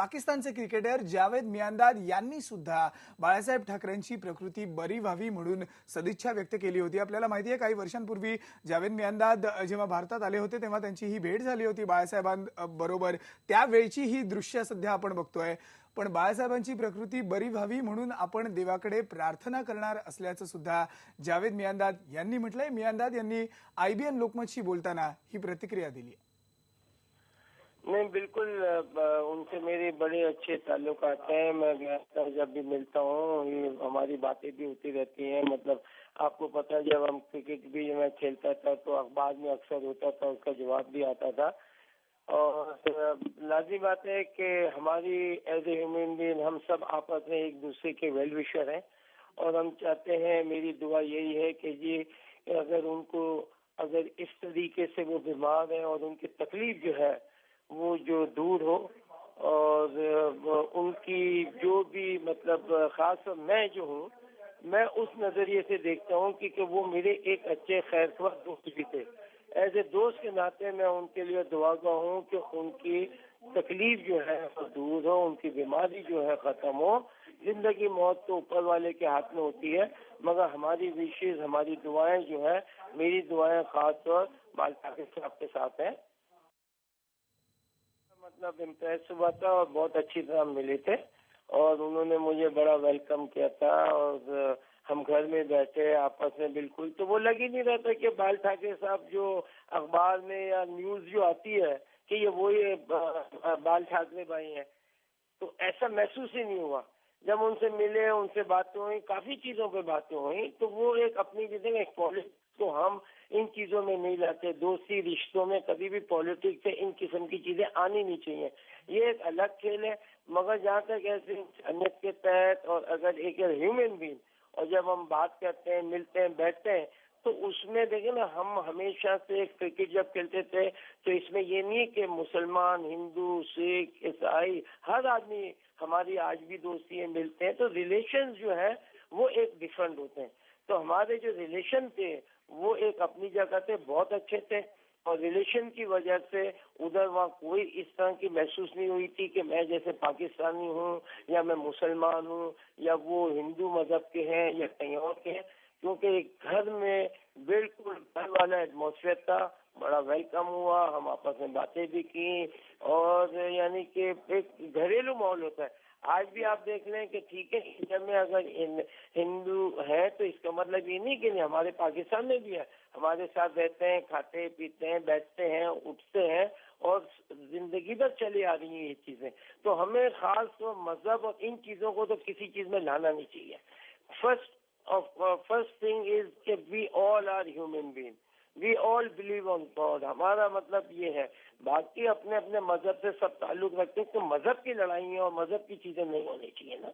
पाकिस्तानचे क्रिकेटर जावेद मियांदाद यांनी सुद्धा बाळासाहेब ठाकरेंची प्रकृती बरी व्हावी म्हणून सदिच्छा व्यक्त केली होती। आपल्याला माहिती आहे काही वर्षांपूर्वी जावेद मियांदाद जेव्हा भारतात आले होते तेव्हा त्यांची ही भेट झाली होती बाळासाहेबांबरोबर। त्यावेळची ही दृश्य सध्या आपण बघतोय। पण बाळासाहेबांची प्रकृती बरी व्हावी म्हणून आपण देवाकडे प्रार्थना करणार असल्याचं सुद्धा जावेद मियांदाद यांनी म्हटलंय। मियांदाद यांनी IBN लोकमतशी बोलताना ही प्रतिक्रिया दिली। नहीं, बिल्कुल उनसे मेरे बड़े अच्छे ताल्लुकात हैं। मैं जब भी मिलता हूँ ये हमारी बातें भी होती रहती हैं। मतलब आपको पता है जब हम क्रिकेट भी मैं खेलता था तो अखबार में अक्सर होता था, उसका जवाब भी आता था। और लाजिम बात है कि हमारी एज ए ह्यूमन बीइंग हम सब आपस में एक दूसरे के वेल विशर हैं और हम चाहते हैं, मेरी दुआ यही है कि जी अगर इस तरीके से वो बीमार हैं और उनकी तकलीफ जो है वो जो दूर हो और उनकी जो भी मतलब खास मैं जो हूँ मैं उस नजरिए से देखता हूँ कि वो मेरे एक अच्छे खैरख्वाह दोस्त भी थे। एज ए दोस्त के नाते मैं उनके लिए दुआगा हूँ कि उनकी तकलीफ जो है वो दूर हो, उनकी बीमारी जो है खत्म हो। जिंदगी मौत तो ऊपर वाले के हाथ में होती है, मगर हमारी विशेष हमारी दुआएं जो है, मेरी दुआएं खास तौर बाल ठाकरे साहब के साथ हैं। मतलब इम्प्रेस हुआ था और बहुत अच्छी तरह मिले थे और उन्होंने मुझे बड़ा वेलकम किया था और हम घर में बैठे आपस में बिल्कुल, तो वो लग ही नहीं रहा था कि बाल ठाकरे साहब जो अखबार में या न्यूज जो आती है कि ये वही बाल ठाकरे भाई हैं, तो ऐसा महसूस ही नहीं हुआ। जब उनसे मिले, उनसे बातें हुई, काफी चीजों पे बातें हुई, तो वो एक अपनी जगह एक पॉलिटिक्स तो हम इन चीजों में नहीं लाते। दोस्ती रिश्तों में कभी भी पॉलिटिक्स से इन किस्म की चीजें आनी नहीं चाहिए। ये एक अलग खेल है, मगर जहाँ तक ऐसे इंसानियत के तहत और अगर एक ह्यूमन बीइंग और जब हम बात करते हैं, मिलते हैं, बैठते हैं, तो उसमें देखिए ना, हम हमेशा से क्रिकेट जब खेलते थे तो इसमें ये नहीं कि मुसलमान, हिंदू, सिख, ईसाई हर आदमी हमारी आज भी दोस्ती है, मिलते हैं, तो रिलेशन जो है वो एक डिफरेंट होते हैं। तो हमारे जो रिलेशन थे वो एक अपनी जगह थे, बहुत अच्छे थे और रिलेशन की वजह से उधर वहाँ कोई इस तरह की महसूस नहीं हुई थी कि मैं जैसे पाकिस्तानी हूँ या मैं मुसलमान हूँ या वो हिंदू मजहब के हैं या कहीं और के हैं, क्योंकि एक घर में बिल्कुल घर वाला एटमॉस्फेयर था, बड़ा वेलकम हुआ, हम आपस में बातें भी की और यानी कि एक घरेलू माहौल होता है। आज भी आप देख लें कि ठीक है, इंडिया में अगर हिंदू है तो इसका मतलब ये नहीं कि नहीं, हमारे पाकिस्तान में भी है, हमारे साथ रहते हैं, खाते पीते हैं, बैठते हैं, उठते हैं और जिंदगी भर चली आ रही है ये चीजें। तो हमें खास तो मजहब और इन चीजों को तो किसी चीज में लाना नहीं चाहिए। फर्स्ट थिंग इज कि we all are human being, we all believe on God. हमारा मतलब ये है, बाकी अपने अपने मजहब से सब ताल्लुक रखते हैं, तो मजहब की लड़ाई और मजहब की चीजें नहीं होनी चाहिए ना।